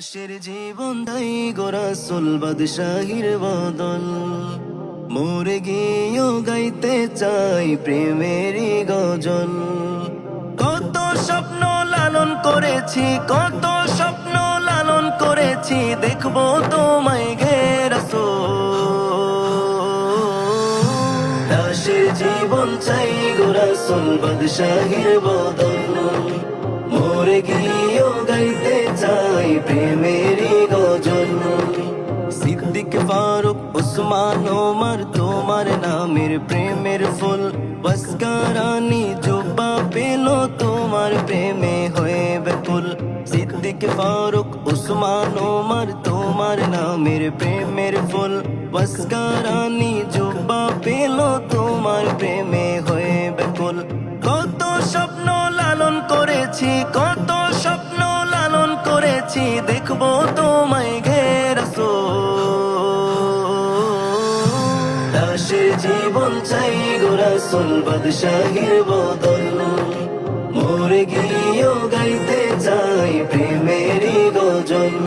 দাসের জীবন দাই গোরাসুল বাদশাহীর বদল, মরে গিয়েও গাইতে চাই প্রেমেরই গজল। কত স্বপ্ন লালন করেছি, কত স্বপ্ন লালন করেছি, দেখবো তোমায় গে রাসূল। দাসের জীবন চাই গোরাসুল বাদশাহীর বদল, মরে গিয়েও গাইতে চাই প্রেমেরই গজল। সিদ্দিক ফারুক উসমান ওমর তোমার নামের প্রেমের ফুল, বসকারানি জুব্বা পেল তোমার প্রেমে হয়ে ব্যাকুল। সিদ্দিক ফারুক উসমান ওমর তোমার নামের প্রেমের ফুল, বসকারানি জুব্বা পেল তোমার প্রেমে হয়ে ব্যাকুল। কত স্বপ্ন লালন করেছি, কত স্বপ্ন লালন করেছি, দেখবো তোমায় গে রাসূল। দাসের জীবন চাই গোরাসুল বাদশাহীর বদল, মরে গিয়েও গাইতে চাই প্রেমেরই গজল।